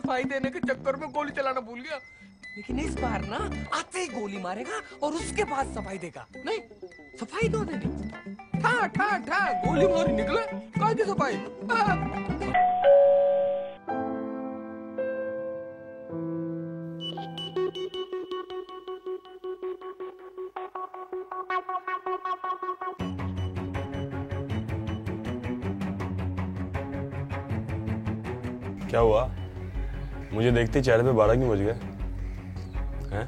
सफाई देने के चक्कर में गोली चलाना भूल गया। लेकिन इस बार ना आते ही गोली मारेगा और उसके बाद सफाई देगा। नहीं, सफाई दो देनी। ठा ठा ठा गोली मारी निकले, काय की सफाई। क्या हुआ? मुझे देखते चेहरे पे 12 क्यों बज गए हैं?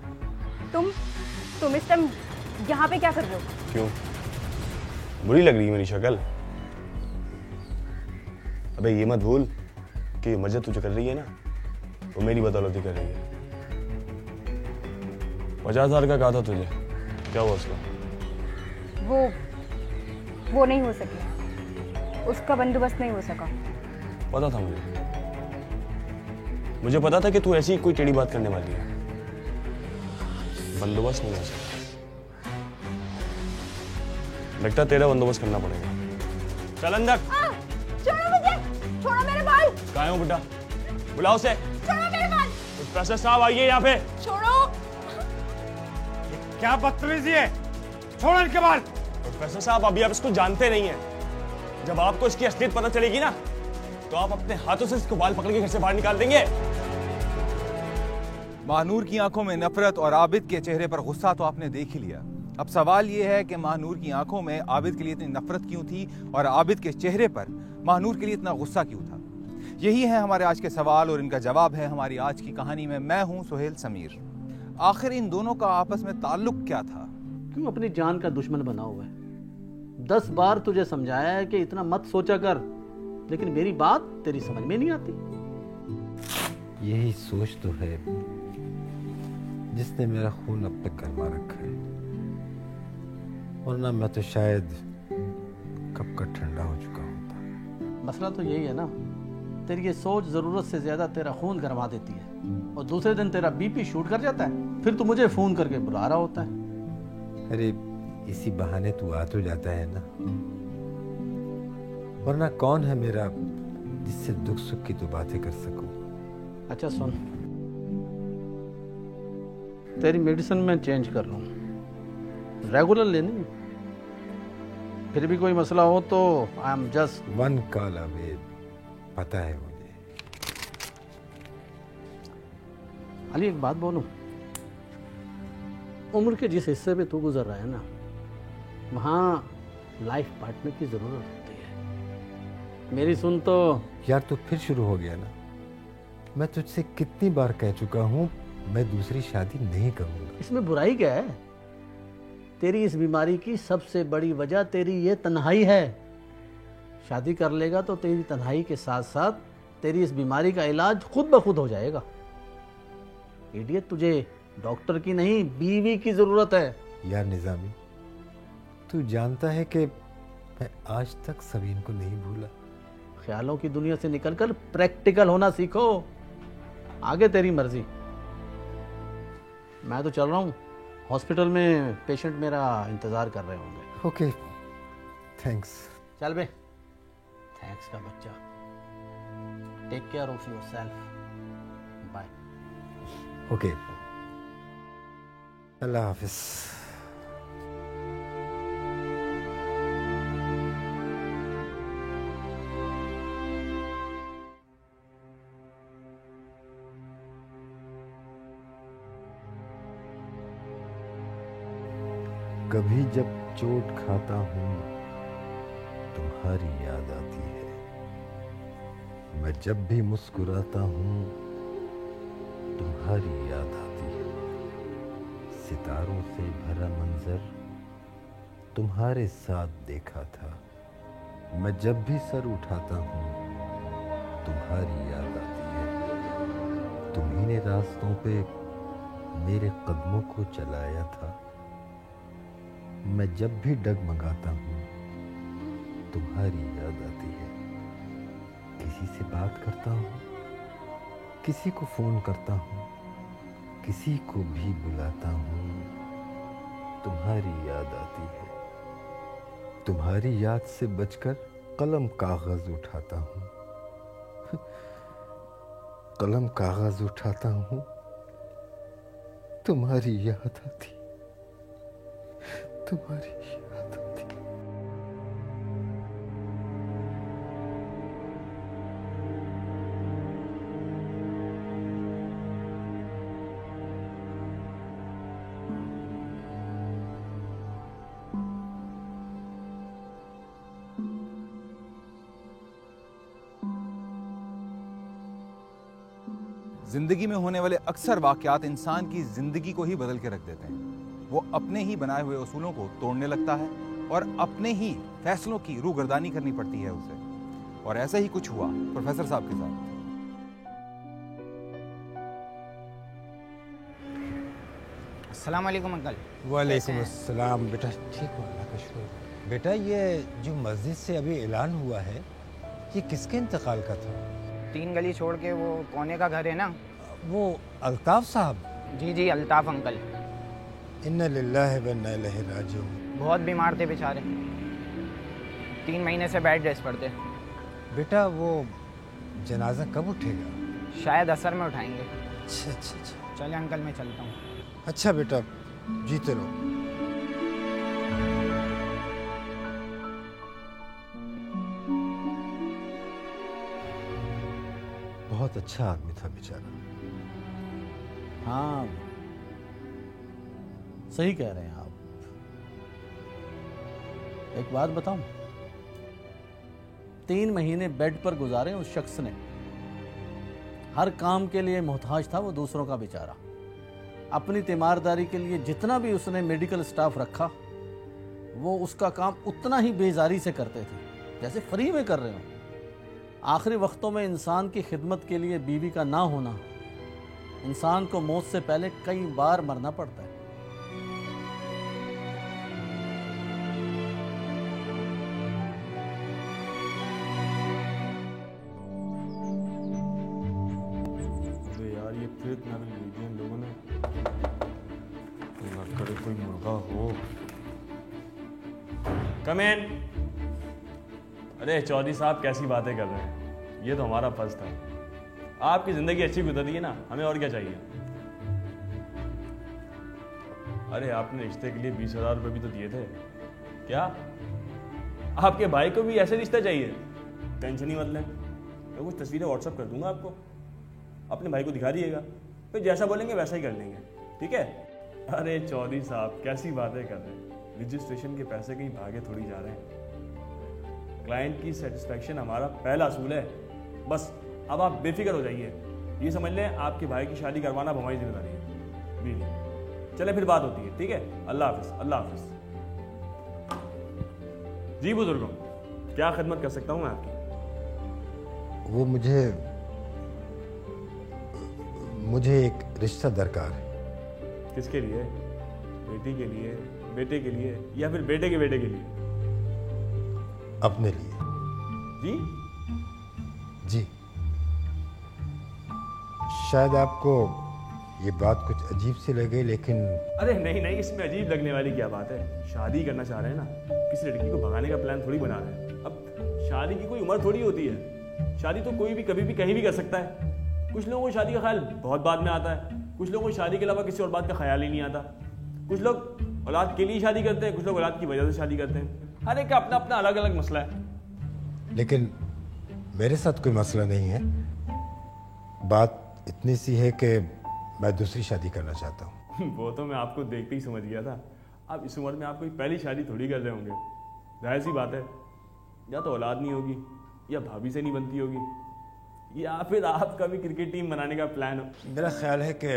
तुम इस टाइम यहाँ पे क्या कर रहे हो? क्यों? बुरी लग रही है मेरी शक्ल? अबे ये मत भूल कि मजा तुझे कर रही है ना, वो मेरी बदौलती कर रही है। 50,000 का कहा था तुझे, क्या हुआ उसका? वो नहीं हो सके, उसका बंदोबस्त नहीं हो सका। पता था मुझे पता था कि तू ऐसी कोई टेढ़ी बात करने वाली है। बंदोबस्त नहीं हो सकता, लगता तेरा बंदोबस्त करना पड़ेगा। चल अंदर। छोड़ो मुझे, छोड़ो मेरे बाल। कहाँ है वो बुड्ढा? बुलाओ उसे। छोड़ो मेरे बाल। प्रोफेसर साहब आइए यहाँ पे। छोड़ो। क्या बदतमीजी है, छोड़ो इनके बाल। प्रोफेसर साहब अभी आप इसको जानते नहीं हैं, जब आपको इसकी असलियत पता चलेगी ना तो आप अपने हाथों से इसको बाल पकड़ के घर से बाहर निकाल देंगे। महानूर की आंखों में नफरत और आबिद के चेहरे पर गुस्सा तो आपने देख ही लिया। अब सवाल यह है कि महानूर की आंखों में आबिद के लिए इतनी नफरत क्यों थी और आबिद के चेहरे पर महानूर के लिए इतना गुस्सा क्यों था? यही है हमारे आज के सवाल और इनका जवाब है हमारी आज की कहानी में। मैं हूं सुहेल समीर। आखिर इन दोनों का आपस में ताल्लुक क्या था? क्यों अपनी जान का दुश्मन बना हुआ है? 10 बार तुझे समझाया है कि इतना मत सोचा कर, लेकिन मेरी बात तेरी समझ में नहीं आती। यही सोच तो है जिसने मेरा खून अब तक गरमा रखा है, वरना मैं तो शायद कब का ठंडा हो चुका होता। मसला तो यही है ना, तेरी ये सोच जरूरत से ज्यादा तेरा खून गरमा देती है और दूसरे दिन तेरा बीपी शूट कर जाता है, फिर तू मुझे फोन करके बुला रहा होता है। अरे इसी बहाने तू आ तो जाता है ना, वरना कौन है मेरा जिससे दुख सुख की तो बातें कर सकूं। अच्छा सुन, तेरी मेडिसिन मैं चेंज कर लूँ, रेगुलर लेनी, फिर भी कोई मसला हो तो I am just 1 call away. पता है मुझे। अली एक बात बोलूं, उम्र के जिस हिस्से पे तू गुजर रहा है ना, वहाँ लाइफ पार्टनर की जरूरत होती है। मेरी सुन तो। यार तो फिर शुरू हो गया ना। मैं तुझसे कितनी बार कह चुका हूँ मैं दूसरी शादी नहीं करूंगा। इसमें बुराई क्या है? तेरी इस बीमारी की सबसे बड़ी वजह तेरी ये तन्हाई है। शादी कर लेगा तो तेरी तन्हाई के साथ साथ तेरी इस बीमारी का इलाज खुद ब खुद हो जाएगा। इडियट, तुझे डॉक्टर की नहीं बीवी की जरूरत है। यार निजामी, तू जानता है कि मैं आज तक सबीन को नहीं भूला। ख्यालों की दुनिया से निकलकर प्रैक्टिकल होना सीखो। आगे तेरी मर्जी। मैं तो चल रहा हूँ, हॉस्पिटल में पेशेंट मेरा इंतजार कर रहे होंगे। Okay, thanks. चल बे, थैंक्स का बच्चा। Take care of yourself. Bye. Okay, अल्लाह हाफिज। कभी जब चोट खाता हूँ तुम्हारी याद आती है। मैं जब भी मुस्कुराता हूँ तुम्हारी याद आती है। सितारों से भरा मंजर तुम्हारे साथ देखा था। मैं जब भी सर उठाता हूँ तुम्हारी याद आती है। तुम्ही ने रास्तों पे मेरे कदमों को चलाया था। मैं जब भी डगमगाता हूँ तुम्हारी याद आती है। किसी से बात करता हूँ, किसी को फोन करता हूँ, किसी को भी बुलाता हूँ, तुम्हारी याद आती है। तुम्हारी याद से बचकर कलम कागज उठाता हूँ। कलम कागज उठाता हूं, तुम्हारी याद आती, तुम्हारी याद आती। जिंदगी में होने वाले अक्सर वाकयात इंसान की जिंदगी को ही बदल के रख देते हैं। वो अपने ही बनाए हुए उसूलों को तोड़ने लगता है और अपने ही फैसलों की रूगर्दानी करनी पड़ती है उसे। और ऐसा ही कुछ हुआ प्रोफेसर साहब के साथ। अस्सलाम वालेकुम अंकल। वालेकुम अस्सलाम। बेटा ठीक हो, अल्लाह का शुक्र। बेटा ये जो मस्जिद से अभी ऐलान हुआ है, ये किसके इंतकाल का था? 3 गली छोड़ के वो कोने का घर है ना, वो अल्ताफ साहब। जी जी अल्ताफ अंकल। इन्ना लिल्लाहि व इन्ना इलैहि राजिऊन। बहुत बीमार थे बेचारे, 3 महीने से बेड रेस्ट पर थे। बेटा वो जनाजा कब उठेगा? शायद असर में उठाएंगे। अच्छा अच्छा अच्छा। चले अंकल मैं चलता हूँ। अच्छा बेटा जीते रहो। बहुत अच्छा आदमी था बेचारा। हाँ सही कह रहे हैं आप। एक बात बताऊं, 3 महीने बेड पर गुजारे उस शख्स ने। हर काम के लिए मोहताज था वो दूसरों का बेचारा। अपनी तीमारदारी के लिए जितना भी उसने मेडिकल स्टाफ रखा, वो उसका काम उतना ही बेजारी से करते थे जैसे फ्री में कर रहे हो। आखिरी वक्तों में इंसान की खिदमत के लिए बीवी का ना होना, इंसान को मौत से पहले कई बार मरना पड़ता है। अरे यार ये फिर इतना भी ले दिया इन लोगों ने। ना करे कोई मुर्गा हो। कम इन। अरे चौधरी साहब कैसी बातें कर रहे हैं, ये तो हमारा फर्ज था। आपकी जिंदगी अच्छी गुजरी है ना, हमें और क्या चाहिए। अरे आपने रिश्ते के लिए 20,000 रुपये भी तो दिए थे। क्या आपके भाई को भी ऐसे रिश्ता चाहिए? टेंशन ही मत लें, मैं कुछ तस्वीरें व्हाट्सअप कर दूंगा आपको, अपने भाई को दिखा दिएगा, फिर जैसा बोलेंगे वैसा ही कर लेंगे, ठीक है। अरे चौधरी साहब कैसी बातें कर रहे हैं, रजिस्ट्रेशन के पैसे कहीं भागे थोड़ी जा रहे हैं। क्लाइंट की सेटिस्फैक्शन हमारा पहला असूल है। बस अब आप बेफिक्र हो जाइए, ये समझ लें आपके भाई की शादी करवाना अब हमारी जिम्मेदारी है। भी चले फिर बात होती है, ठीक है। अल्लाह हाफिज। अल्लाह हाफिज। जी बुजुर्गों, क्या खिदमत कर सकता हूँ मैं आपकी? वो मुझे एक रिश्ता दरकार है। किसके लिए? बेटी के लिए, बेटे के लिए, या फिर बेटे के बेटे के लिए? अपने लिए। जी जी। शायद आपको ये बात कुछ अजीब सी लगे, लेकिन अरे नहीं नहीं, इसमें अजीब लगने वाली क्या बात है। शादी करना चाह रहे हैं ना, किसी लड़की को भगाने का प्लान थोड़ी बना रहे हैं। अब शादी की कोई उम्र थोड़ी होती है, शादी तो कोई भी कभी भी कहीं भी कर सकता है। कुछ लोगों को शादी का ख्याल बहुत बाद में आता है, कुछ लोगों को शादी के अलावा किसी और बात का ख्याल ही नहीं आता। कुछ लोग औलाद के लिए शादी करते हैं, कुछ लोग औलाद की वजह से शादी करते हैं। हर एक का अपना अपना अलग अलग मसला है। लेकिन मेरे साथ कोई मसला नहीं है। बात इतनी सी है कि मैं दूसरी शादी करना चाहता हूँ। वो तो मैं आपको देखते ही समझ गया था। आप इस उम्र में आप कोई पहली शादी थोड़ी कर रहे होंगे। जाहिर सी बात है, या तो औलाद नहीं होगी, या भाभी से नहीं बनती होगी, या फिर आपका भी क्रिकेट टीम बनाने का प्लान हो। मेरा ख्याल है कि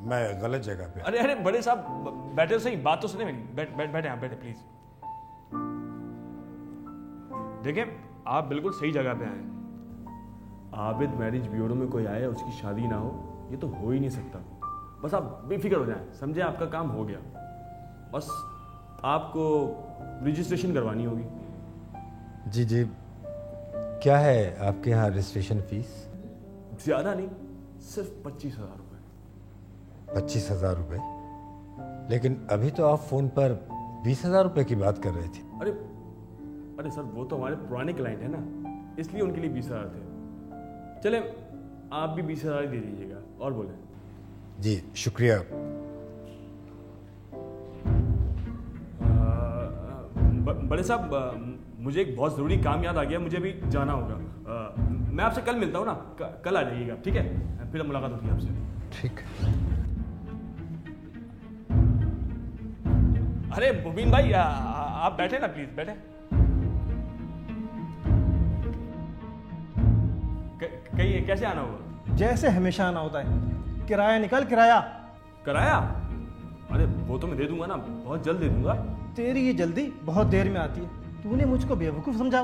मैं गलत जगह पे। अरे अरे बड़े साहब बैठे, सही बात तो सुने मेरी। बैठे आप, बैठे प्लीज। देखिए आप बिल्कुल सही जगह पे आए। आबिद मैरिज ब्यूरो में कोई आए, उसकी शादी ना हो, ये तो हो ही नहीं सकता। बस आप बेफिक्र हो जाएं, समझे आपका काम हो गया। बस आपको रजिस्ट्रेशन करवानी होगी। जी जी। क्या है आपके यहाँ रजिस्ट्रेशन फीस? ज्यादा नहीं, सिर्फ 25,000 रुपये। 25,000 रुपये? लेकिन अभी तो आप फोन पर 20,000 रुपये की बात कर रहे थे। अरे सर वो तो हमारे पुराने क्लाइंट है ना, इसलिए उनके लिए 20,000 थे। चले आप भी 20,000 ही दे दीजिएगा और बोले। जी शुक्रिया। बड़े साहब मुझे एक बहुत ज़रूरी काम याद आ गया, मुझे भी जाना होगा। मैं आपसे कल मिलता हूँ ना, कल आ जाइएगा, ठीक है? फिर मुलाकात होगी आपसे। ठीक। अरे मुबीन भाई आप बैठे ना, प्लीज बैठे। कहिए कैसे आना होगा? जैसे हमेशा आना होता है। किराया निकल, किराया। किराया? अरे वो तो मैं दे दूंगा ना, बहुत जल्द दे दूंगा। तेरी ये जल्दी बहुत देर में आती है। तूने मुझको बेवकूफ़ समझा।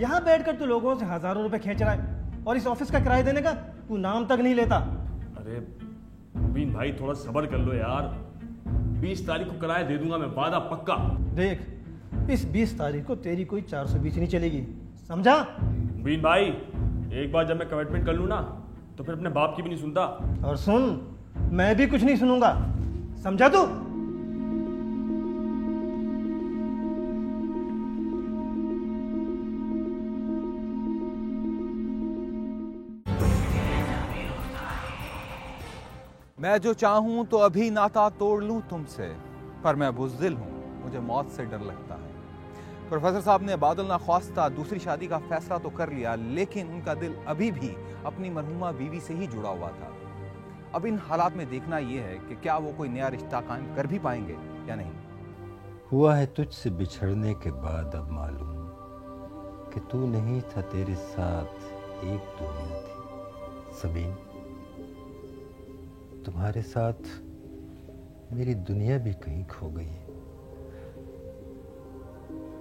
यहाँ बैठकर तू लोगों से हज़ारों रुपए खींच रहा है और इस ऑफिस का किराया देने का तू नाम तक नहीं लेता। अरे मुबीन भाई थोड़ा सब्र कर लो यार, 20 तारीख को किराया दे दूंगा मैं, वादा पक्का। देख, इस 20 तारीख को तेरी कोई 420 नहीं चलेगी, समझा? मुबीन भाई एक बार जब मैं कमिटमेंट कर लूँ ना तो फिर अपने बाप की भी नहीं सुनता। और सुन, मैं भी कुछ नहीं सुनूंगा, समझा तू? मैं जो चाहूं तो अभी नाता तोड़ लूं तुमसे, पर मैं बुज़दिल हूं, मुझे मौत से डर लगता है। प्रोफेसर साहब ने बादल ना ख्वास्ता दूसरी शादी का फैसला तो कर लिया, लेकिन उनका दिल अभी भी अपनी मरहुमा बीवी से ही जुड़ा हुआ था। अब इन हालात में देखना यह है कि क्या वो कोई नया रिश्ता कायम कर भी पाएंगे या नहीं। हुआ है तुझसे बिछड़ने के बाद अब मालूम कि तू नहीं था, तेरे साथ एक दुनिया थी। सबीन, तुम्हारे साथ मेरी दुनिया भी कहीं खो गई है,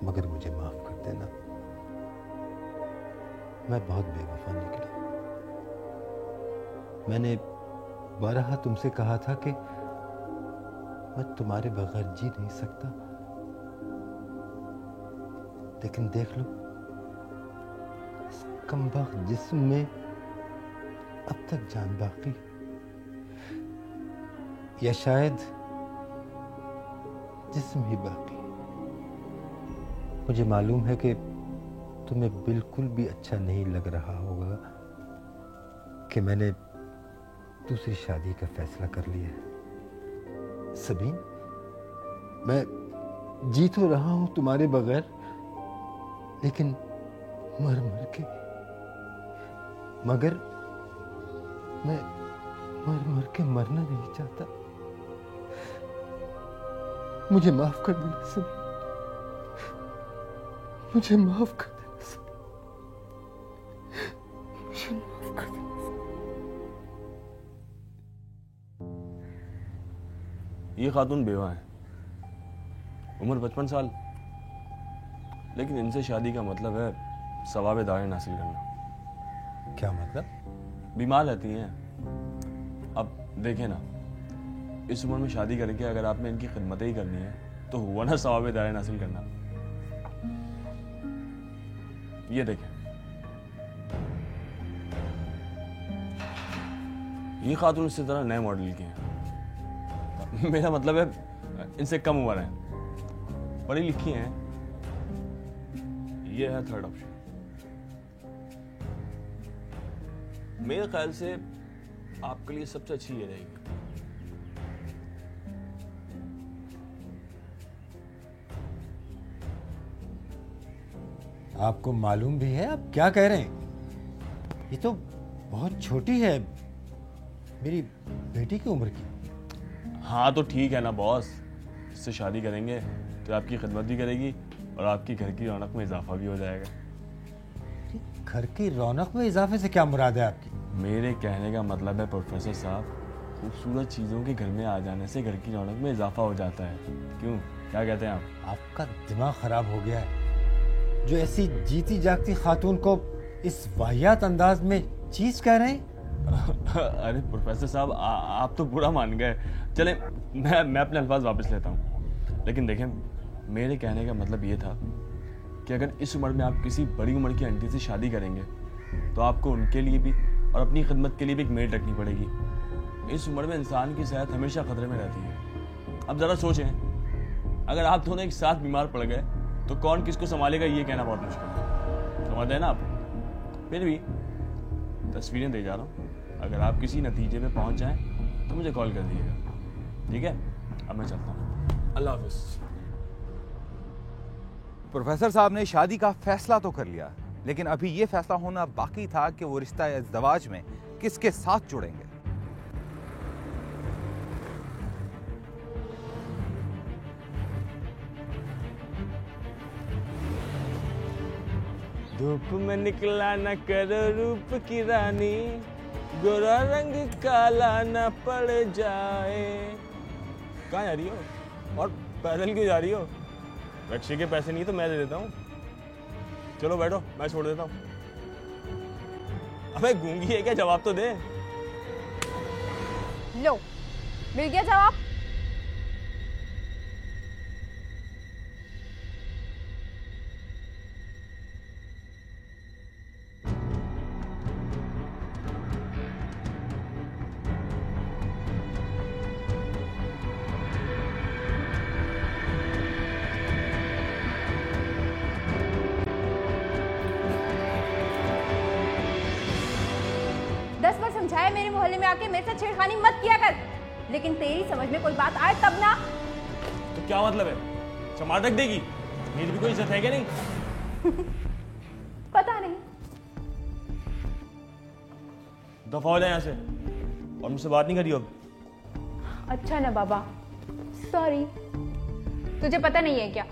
मगर मुझे माफ कर देना, मैं बहुत बेवफा निकला। मैंने बारहा तुमसे कहा था कि मैं तुम्हारे बगैर जी नहीं सकता, लेकिन देख लो, इस कमबख्त जिस्म में अब तक जान बाकी, या शायद जिस्म ही बाकी। मुझे मालूम है कि तुम्हें बिल्कुल भी अच्छा नहीं लग रहा होगा कि मैंने दूसरी शादी का फैसला कर लिया है। सबीन, मैं जी तो रहा हूं तुम्हारे बगैर, लेकिन मर मर के, मगर मैं मर मर के मरना नहीं चाहता। मुझे माफ कर देना सबीन, मुझे माफ कर देना सबीन, मुझे माफ कर देना। ये खातून बेवा है, उम्र 55 साल, लेकिन इनसे शादी का मतलब है सवाब दायन हासिल करना। क्या मतलब? बीमार रहती हैं। अब देखें ना, इस उम्र में शादी करके अगर आपने इनकी खिदमतें ही करनी है तो हुआ ना सवाब दायन हासिल करना। ये देखें, ये खातून इसी तरह नए मॉडल की हैं। मेरा मतलब है इनसे कम उम्र है, पढ़ी लिखी हैं। ये है थर्ड ऑप्शन। मेरे ख्याल से आपके लिए सबसे अच्छी ये रहेगी। आपको मालूम भी है आप क्या कह रहे हैं? ये तो बहुत छोटी है, मेरी बेटी की उम्र की। हाँ तो ठीक है ना बॉस, इससे शादी करेंगे तो आपकी खिदमत भी करेगी और आपकी घर की रौनक में इजाफा भी हो जाएगा। घर की रौनक में इजाफे से क्या मुराद है आपकी? मेरे कहने का मतलब है प्रोफेसर साहब, खूबसूरत चीज़ों के घर में आ जाने से घर की रौनक में इजाफा हो जाता है। क्यों, क्या कहते हैं आप? आपका दिमाग खराब हो गया है, जो ऐसी जीती जागती खातून को इस वाहियात अंदाज में चीज कह रहे हैं। अरे प्रोफेसर साहब आप तो बुरा मान गए। चले मैं अपने अल्फाज वापस लेता हूँ। लेकिन देखें, मेरे कहने का मतलब ये था कि अगर इस उम्र में आप किसी बड़ी उम्र की आंटी से शादी करेंगे तो आपको उनके लिए भी और अपनी खिदमत के लिए भी एक मेड रखनी पड़ेगी। इस उम्र में इंसान की सेहत हमेशा खतरे में रहती है। अब ज़रा सोचें, अगर आप दोनों एक साथ बीमार पड़ गए तो कौन किसको संभालेगा, ये कहना बहुत मुश्किल है। समझ है ना आप? फिर भी तस्वीरें दे जा रहा हूँ, अगर आप किसी नतीजे में पहुंच जाएं तो मुझे कॉल कर दीजिएगा, ठीक है? अब मैं चलता हूँ, अल्लाह हाफिज़। प्रोफेसर साहब ने शादी का फैसला तो कर लिया, लेकिन अभी ये फैसला होना बाकी था कि वो रिश्ता इज़्दिवाज में किसके साथ जुड़ेंगे। धूप में निकला न करो रूप की रानी, गोरा रंग काला न पड़ जाए। कहाँ जा रही हो और पैदल क्यों जा रही हो? रक्शे के पैसे नहीं तो मैं दे देता हूँ। चलो बैठो, मैं छोड़ देता हूँ। अबे गूंगी है क्या? जवाब तो दे। लो, मिल गया जवाब। समझाया मेरे मोहल्ले में आके मेरे साथ छेड़खानी मत किया कर, लेकिन तेरी समझ में कोई बात आए तब ना। तो क्या मतलब है? चमाटक देगी? मेरी भी कोई इज्जत है क्या नहीं? पता नहीं। दफा हो जाए यहाँ से और मुझसे बात नहीं करी अब। अच्छा ना बाबा, सॉरी। तुझे पता नहीं है क्या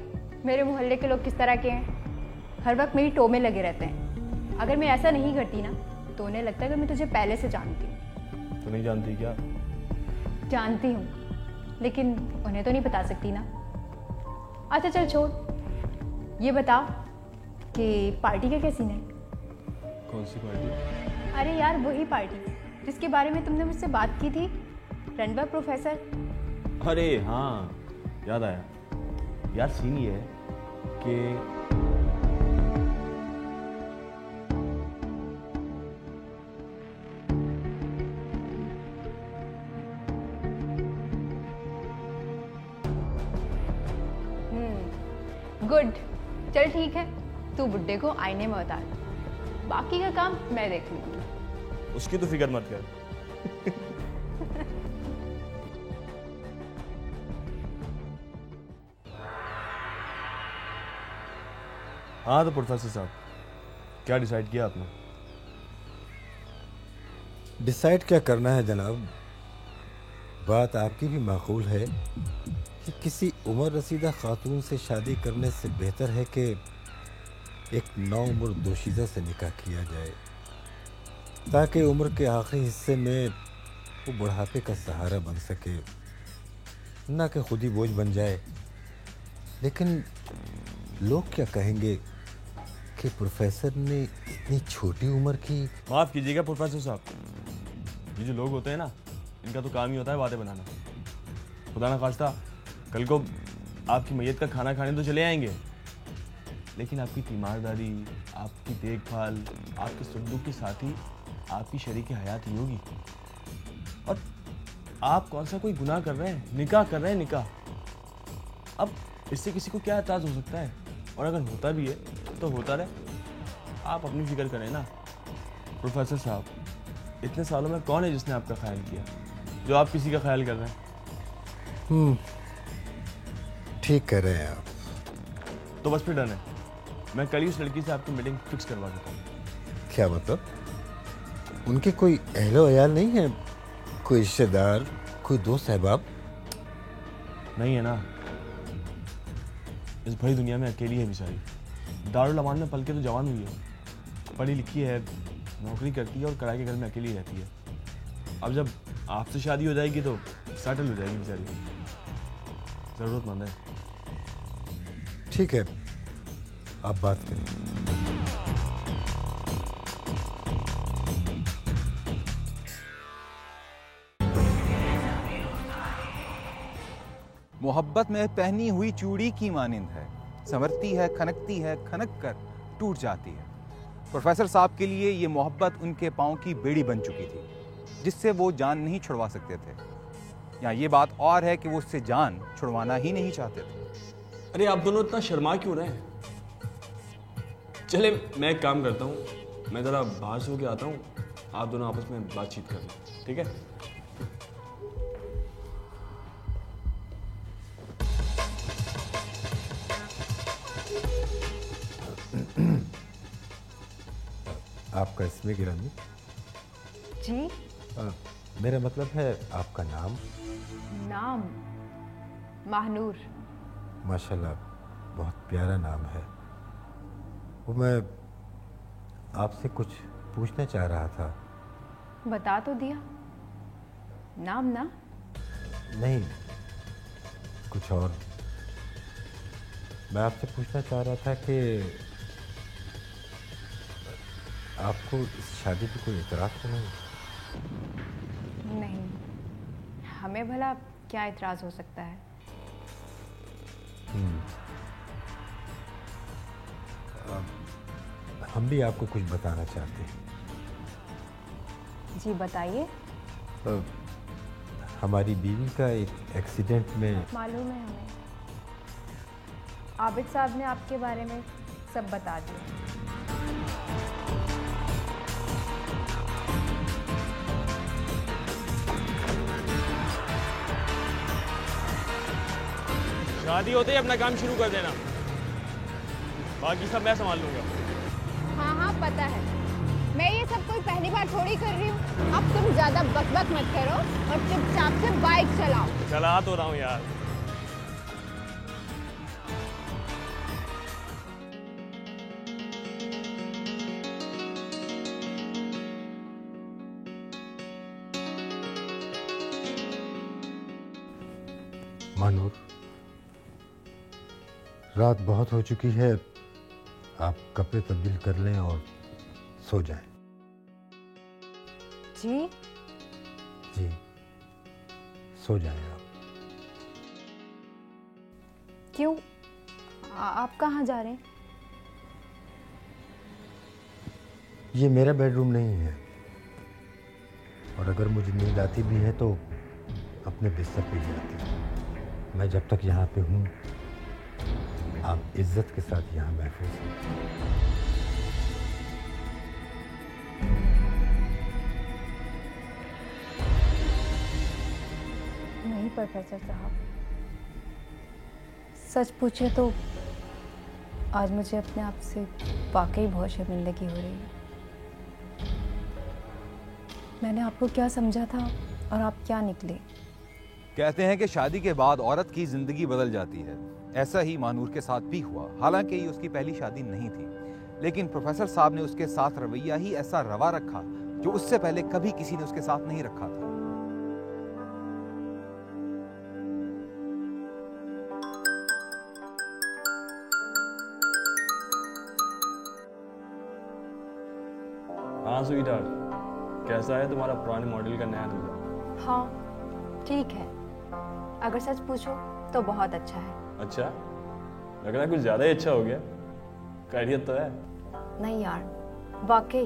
मेरे मोहल्ले के लोग किस तरह के हैं? हर वक्त मेरी टो में लगे रहते हैं। अगर मैं ऐसा नहीं करती ना तो उन्हें लगता है कि मैं तुझे पहले से जानती हूँ। तो नहीं जानती क्या? जानती हूँ, लेकिन उन्हें तो नहीं बता सकती ना। अच्छा चल छोड़, ये बता कि पार्टी का क्या सीन है? कौन सी पार्टी? अरे यार वही पार्टी जिसके बारे में तुमने मुझसे बात की थी, रणबा प्रोफेसर। अरे हाँ, याद आया। यार सीन ये है कि गुड, चल ठीक है, तू बुड्ढे को आईने में उतार, बाकी का काम मैं देख लूंगी। उसकी तो फिक्र मत कर। हाँ तो प्रोफेसर साहब, क्या डिसाइड किया आपने? डिसाइड क्या करना है जनाब, बात आपकी भी माकूल है कि किसी उम्र रसीदा खातून से शादी करने से बेहतर है कि एक नौउम्र दोशीज़ा से निकाह किया जाए, ताकि उम्र के आखिरी हिस्से में वो बुढ़ापे का सहारा बन सके, ना कि खुद ही बोझ बन जाए। लेकिन लोग क्या कहेंगे कि प्रोफेसर ने इतनी छोटी उम्र की। माफ़ कीजिएगा प्रोफेसर साहब, ये जो लोग होते हैं ना, इनका तो काम ही होता है बातें बनाना। खुदा ना खास्ता कल को आपकी मैयत का खाना खाने तो चले आएंगे, लेकिन आपकी तीमारदारी, आपकी देखभाल, आपके सुख दुख के साथ ही आपकी शरीक हयात ही होगी। और आप कौन सा कोई गुनाह कर रहे हैं? निकाह कर रहे हैं, निकाह। अब इससे किसी को क्या एतराज़ हो सकता है? और अगर होता भी है तो होता रहे, आप अपनी फिक्र करें ना। प्रोफेसर साहब, इतने सालों में कौन है जिसने आपका ख्याल किया जो आप किसी का ख्याल कर रहे हैं? ठीक कर रहे हैं आप। तो बस फिर डन है, मैं कल ही उस लड़की से आपकी मीटिंग फिक्स करवा देता हूँ। क्या मतलब? उनके कोई अहलो अयाल नहीं है? कोई रिश्तेदार, कोई दोस्त अहबाब? नहीं है ना, इस भरी दुनिया में अकेली है बेचारी। दारुल अमान में पल के तो जवान हुई है, पढ़ी लिखी है, नौकरी करती है और किराए के घर में अकेली रहती है। अब जब आपसे शादी हो जाएगी तो सेटल हो जाएगी बेचारी, ज़रूरतमंद है। ठीक है, आप बात करें। मोहब्बत में पहनी हुई चूड़ी की मानिंद है, संवरती है, खनकती है, खनक कर टूट जाती है। प्रोफेसर साहब के लिए ये मोहब्बत उनके पांव की बेड़ी बन चुकी थी, जिससे वो जान नहीं छुड़वा सकते थे। या ये बात और है कि वो उससे जान छुड़वाना ही नहीं चाहते थे। अरे आप दोनों इतना शर्मा क्यों रहे हैं? चले मैं एक काम करता हूँ, मैं ज़रा बाहर से होके आता हूँ, आप दोनों आपस में बातचीत कर लें, ठीक है? आपका इसमें गिरामी? जी? मेरा मतलब है आपका नाम? नाम महानूर। माशाल्लाह, बहुत प्यारा नाम है। वो मैं आपसे कुछ पूछना चाह रहा था। बता तो दिया, नाम ना? नहीं, कुछ और। मैं आपसे पूछना चाह रहा था कि आपको इस शादी पे कोई इतराज़ तो नहीं? नहीं, हमें भला क्या इतराज़ हो सकता है? हम भी आपको कुछ बताना चाहते हैं। जी बताइए। हमारी बीवी का एक एक्सीडेंट में। मालूम है हमें, आबिद साहब ने आपके बारे में सब बता दिया। शादी होते ही अपना काम शुरू कर देना, बाकी सब मैं संभाल लूंगा। हाँ हाँ पता है, मैं ये सब कोई पहली बार थोड़ी कर रही हूँ। अब तुम ज्यादा बकबक मत करो और चुपचाप से बाइक चलाओ। चला तो रहा हूँ यार। मानूर, रात बहुत हो चुकी है, आप कपड़े तब्दील कर लें और सो जाएं। जी? जी, सो जाएं आप। क्यों? आप कहाँ जा रहे हैं? ये मेरा बेडरूम नहीं है, और अगर मुझे नींद आती भी है तो अपने बिस्तर पे ही आती है। मैं जब तक यहाँ पे हूँ, आप इज्जत के साथ यहाँ महफूज हैं। नहीं प्रोफेसर साहब, सच पूछे तो आज मुझे अपने आप से वाकई बहुत शर्मिंदगी हो रही है। मैंने आपको क्या समझा था और आप क्या निकले। कहते हैं कि शादी के बाद औरत की जिंदगी बदल जाती है। ऐसा ही मानूर के साथ भी हुआ। हालांकि ये उसकी पहली शादी नहीं थी, लेकिन प्रोफेसर साहब ने उसके साथ रवैया ही ऐसा रवा रखा जो उससे पहले कभी किसी ने उसके साथ नहीं रखा था। हाँ स्वीटहार्ट, कैसा है तुम्हारा पुराने मॉडल का नया दूल्हा? हाँ ठीक है, अगर सच पूछो तो बहुत अच्छा है। अच्छा, लग रहा है कुछ ज्यादा ही अच्छा हो गया। खैरियत तो है? नहीं यार, वाकई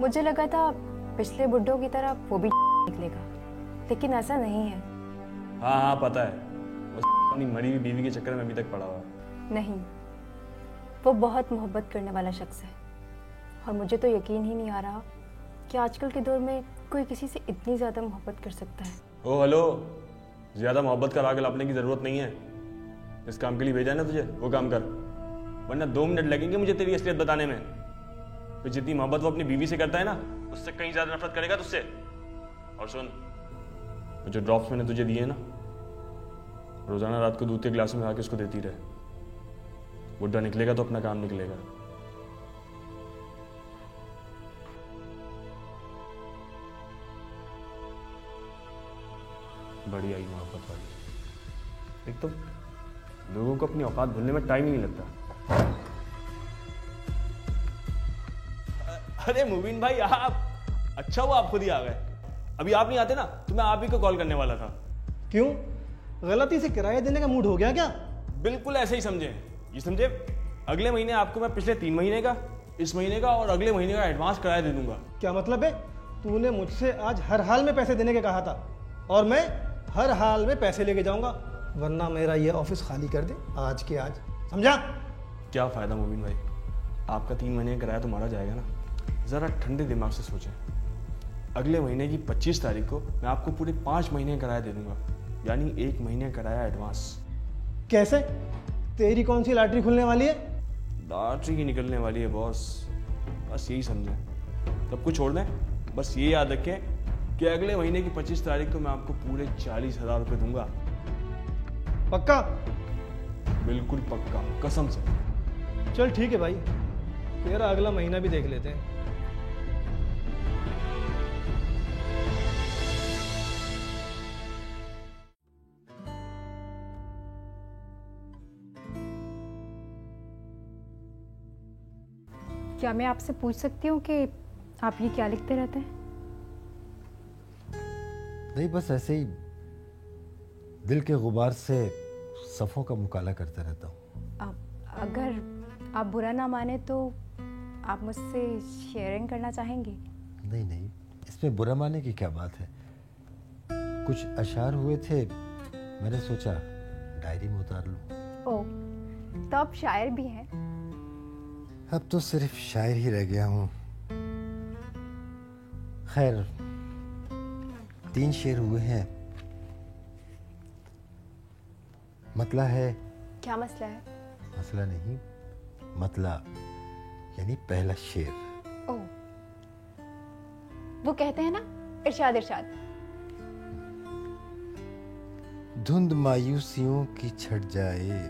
मुझे लगा था पिछले बुड्ढों की तरह वो भी निकलेगा, लेकिन ऐसा नहीं है। हाँ हाँ पता है, वो अपनी मरी हुई बीवी के चक्कर में अभी तक पड़ा हुआ है। नहीं, वो बहुत मोहब्बत करने वाला शख्स है, और मुझे तो यकीन ही नहीं आ रहा कि आजकल के दौर में कोई किसी से इतनी ज़्यादा मोहब्बत कर सकता है। ओ हेलो, ज़्यादा मोहब्बत का राग लापने की ज़रूरत नहीं है। इस काम के लिए भेजा है ना तुझे, वो काम कर, वरना 2 मिनट लगेंगे मुझे तेरी असलियत बताने में। फिर जितनी मोहब्बत वो अपनी बीवी से करता है ना, उससे कहीं ज़्यादा नफरत करेगा तुझसे। और सुन, जो ड्रॉप्स मैंने तुझे दिए हैं ना, रोज़ाना रात को दूध के गिलास में आके उसको देती रहे। बुढ़ा निकलेगा तो अपना काम निकलेगा। बड़ी आई मोहब्बत वाली। एक तो लोगों को अपनी औकात भूलने में टाइम ही नहीं लगता। अरे मुबीन भाई, आप अच्छा हुआ आप खुद ही आ गए। अभी आप नहीं आते ना तो मैं आप ही को कॉल करने वाला था। क्यों, गलती से किराया देने का मूड हो गया क्या? बिल्कुल ऐसे ही समझे। ये समझे, अगले महीने आपको मैं पिछले 3 महीने का, इस महीने का और अगले महीने का एडवांस किराया दे दूंगा। क्या मतलब है? तूने मुझसे आज हर हाल में पैसे देने के कहा था, और मैं हर हाल में पैसे लेके जाऊंगा, वरना मेरा ये ऑफिस खाली कर दे आज के आज, समझा? क्या फायदा मुबीन भाई, आपका 3 महीने का किराया तो मारा जाएगा ना। ज़रा ठंडे दिमाग से सोचें। अगले महीने की 25 तारीख को मैं आपको पूरे 5 महीने किराया दे दूंगा, यानी 1 महीने किराया एडवांस। कैसे? तेरी कौन सी लॉटरी खुलने वाली है? लॉटरी की निकलने वाली है बॉस, बस यही समझें। सब कुछ छोड़ दें, बस ये याद रखें कि अगले महीने की 25 तारीख को मैं आपको पूरे 40,000 रुपये दूंगा। पक्का? बिल्कुल पक्का, कसम से। चल ठीक है भाई, तेरा अगला महीना भी देख लेते हैं। क्या मैं आपसे पूछ सकती हूँ कि आप ये क्या लिखते रहते हैं? नहीं, बस ऐसे ही दिल के गुबार से सफ़ों का मुकाला करता रहता हूँ। अगर आप बुरा ना माने तो आप मुझसे शेयरिंग करना चाहेंगे? नहीं नहीं, इसमें बुरा मानने की क्या बात है। कुछ अशार हुए थे, मैंने सोचा डायरी में उतार लूँ। ओह, तो आप शायर भी हैं? अब तो सिर्फ शायर ही रह गया हूँ। खैर, 3 शेर हुए हैं। मतला है। क्या मसला है? मसला नहीं, मतला यानी पहला शेर। ओह, वो कहते हैं ना, इरशाद इरशाद। धुंध मायूसियों की छट जाए,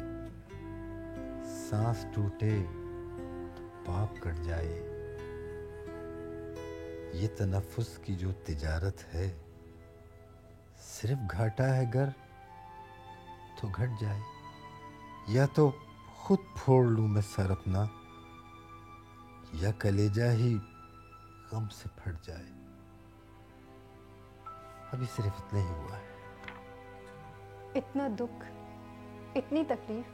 सांस टूटे पाप कट जाए, ये तनफ्फुस की जो तिजारत है, सिर्फ घाटा है गर तो घट जाए, या तो खुद फोड़ लूं मैं सर अपना, या कलेजा ही गम से फट जाए। अभी सिर्फ इतना ही हुआ है। इतना दुख, इतनी तकलीफ,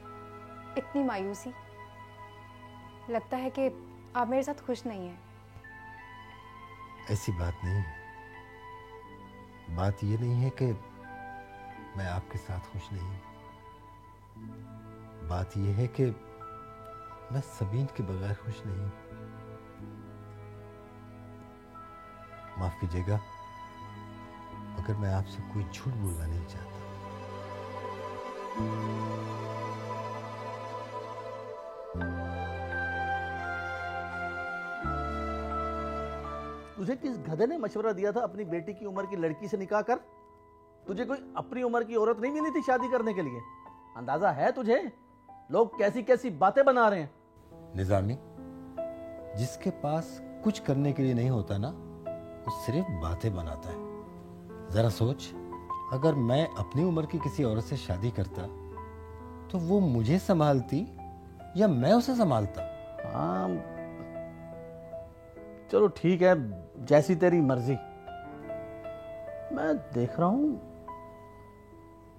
इतनी मायूसी। लगता है कि आप मेरे साथ खुश नहीं हैं। ऐसी बात नहीं है। बात ये नहीं है कि मैं आपके साथ खुश नहीं हूं। बात ये है कि मैं सबीन के बगैर खुश नहीं हूं। माफ कीजिएगा, मगर मैं आपसे कोई झूठ बोलना नहीं चाहता। तुझे किस गधे ने मशवरा दिया था अपनी बेटी की उम्र की लड़की से निकाह कर? तुझे कोई अपनी उम्र की औरत नहीं मिली थी शादी करने के लिए? अंदाजा है तुझे लोग कैसी कैसी बातें बना रहे हैं? निजामी, जिसके पास कुछ करने के लिए नहीं होता ना, वो सिर्फ बातें बनाता है। जरा सोच, अगर मैं अपनी उम्र की किसी औरत से शादी करता तो वो मुझे संभालती या मैं उसे संभालता? हाँ, चलो ठीक है, जैसी तेरी मर्जी। मैं देख रहा हूं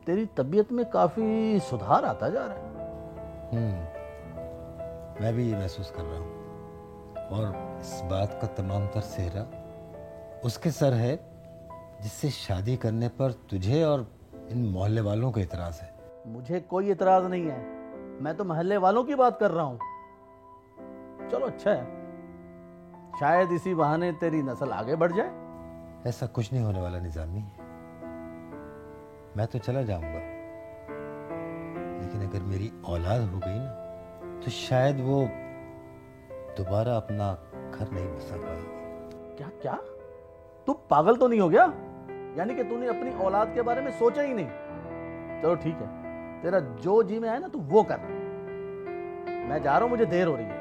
तेरी तबीयत में काफी सुधार आता जा रहा है। मैं भी ये महसूस कर रहा हूं, और इस बात का तमाम तर सेहरा उसके सर है जिससे शादी करने पर तुझे और इन मोहल्ले वालों को इतराज है। मुझे कोई इतराज नहीं है, मैं तो मोहल्ले वालों की बात कर रहा हूं। चलो अच्छा है, शायद इसी बहाने तेरी नस्ल आगे बढ़ जाए। ऐसा कुछ नहीं होने वाला निजामी, मैं तो चला जाऊंगा, लेकिन अगर मेरी औलाद हो गई ना, तो शायद वो दोबारा अपना घर नहीं बसा पाएगी। क्या क्या? तू पागल तो नहीं हो गया? यानी कि तूने अपनी औलाद के बारे में सोचा ही नहीं। चलो ठीक है, तेरा जो जी में है ना तू वो कर। मैं जा रहा हूं, मुझे देर हो रही है।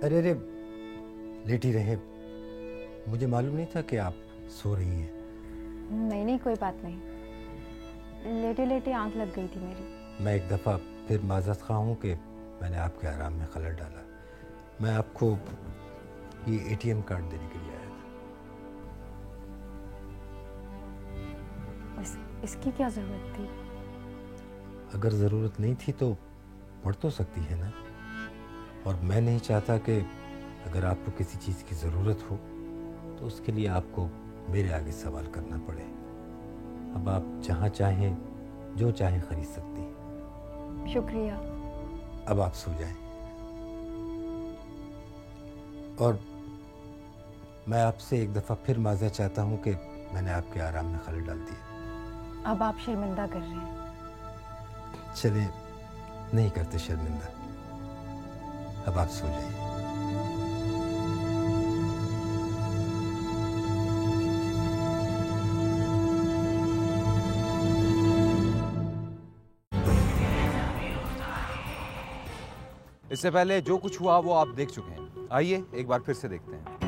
अरे अरे, लेटी रहे, मुझे मालूम नहीं था कि आप सो रही हैं। नहीं नहीं, कोई बात नहीं, लेटे लेटे आंख लग गई थी मेरी। मैं एक दफ़ा फिर माज़रत खा हूँ कि मैंने आपके आराम में खलल डाला। मैं आपको ये ATM कार्ड देने के लिए आया था। इसकी क्या ज़रूरत थी? अगर ज़रूरत नहीं थी तो पढ़ तो सकती है ना, और मैं नहीं चाहता कि अगर आपको किसी चीज़ की ज़रूरत हो तो उसके लिए आपको मेरे आगे सवाल करना पड़े। अब आप जहाँ चाहें जो चाहें खरीद सकती हैं। शुक्रिया। अब आप सो जाएं। और मैं आपसे एक दफ़ा फिर माज़ा चाहता हूँ कि मैंने आपके आराम में खलल डाल दिया। अब आप शर्मिंदा कर रहे हैं। चलिए, नहीं करते शर्मिंदा। अब आप सो जाइए। इससे पहले जो कुछ हुआ वो आप देख चुके हैं। आइए एक बार फिर से देखते हैं।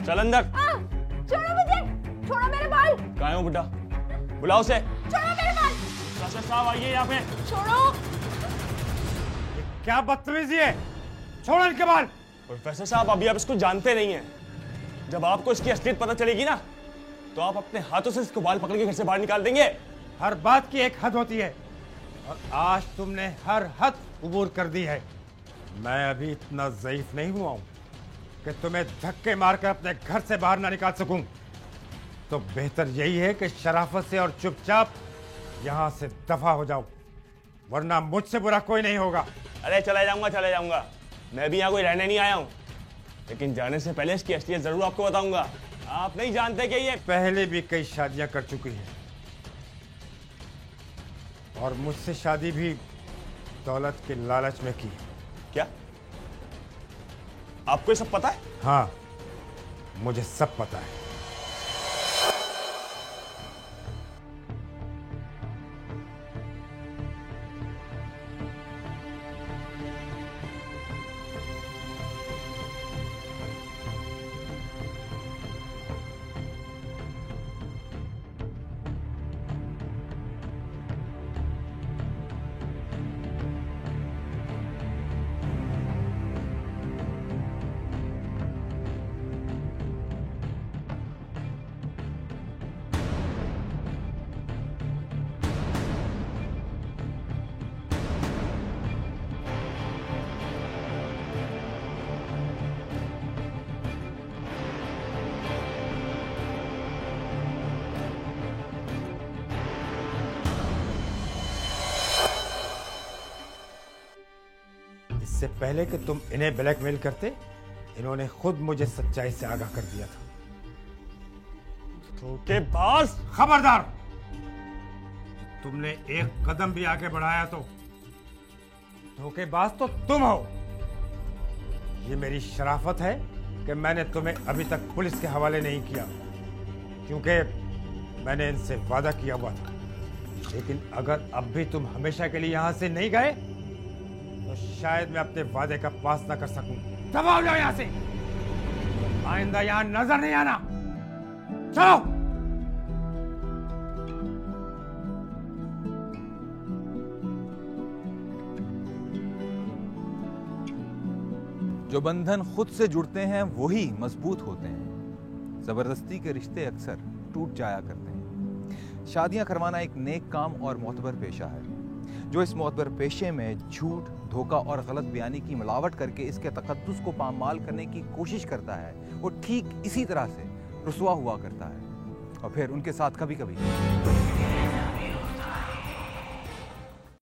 चल अंदर। छोड़ो मुझे, छोड़ो मेरे बाल। कहाँ है वो बुड्ढा? बुलाओ उसे। छोड़ो मेरे बाल। प्रोफेसर साहब आइए यहाँ पे। छोड़ो। क्या बदतमीजी है, छोड़ो इनके बाल। प्रोफेसर साहब अभी आप इसको जानते नहीं हैं। जब आपको इसकी असलियत पता चलेगी ना तो आप अपने हाथों से इसको बाल पकड़ के घर से बाहर निकाल देंगे। हर बात की एक हद होती है और आज तुमने हर हद अबूर कर दी है। मैं अभी इतना ज़ईफ नहीं हुआ हूं कि तुम्हें धक्के मारकर अपने घर से बाहर ना निकाल सकूं। तो बेहतर यही है कि शराफत से और चुपचाप यहां से दफा हो जाओ, वरना मुझसे बुरा कोई नहीं होगा। अरे चला जाऊंगा। मैं भी यहाँ कोई रहने नहीं आया हूँ, लेकिन जाने से पहले इसकी असलियत जरूर आपको बताऊंगा। आप नहीं जानते कि ये पहले भी कई शादियां कर चुकी है और मुझसे शादी भी दौलत के लालच में की। क्या आपको ये सब पता है? हाँ, मुझे सब पता है। इससे पहले कि तुम इन्हें ब्लैकमेल करते, इन्होंने खुद मुझे सच्चाई से आगाह कर दिया था। धोखेबाज! खबरदार! तुमने एक कदम भी आगे बढ़ाया तो धोखेबाज तो तुम हो। ये मेरी शराफत है कि मैंने तुम्हें अभी तक पुलिस के हवाले नहीं किया, क्योंकि मैंने इनसे वादा किया हुआ था। लेकिन अगर अब भी तुम हमेशा के लिए यहां से नहीं गए तो शायद मैं अपने वादे का पास ना कर सकूं। दबाओ जाओ यहां से, आइंदा यहां नजर नहीं आना। चलो। जो बंधन खुद से जुड़ते हैं वही मजबूत होते हैं। जबरदस्ती के रिश्ते अक्सर टूट जाया करते हैं। शादियां करवाना एक नेक काम और मोतबर पेशा है। जो इस मोतबर पेशे में झूठ, धोखा और गलत बयानी की मिलावट करके इसके तकद्दुस को पामाल करने की कोशिश करता है, वो ठीक इसी तरह से रुसवा हुआ करता है। और फिर उनके साथ कभी कभी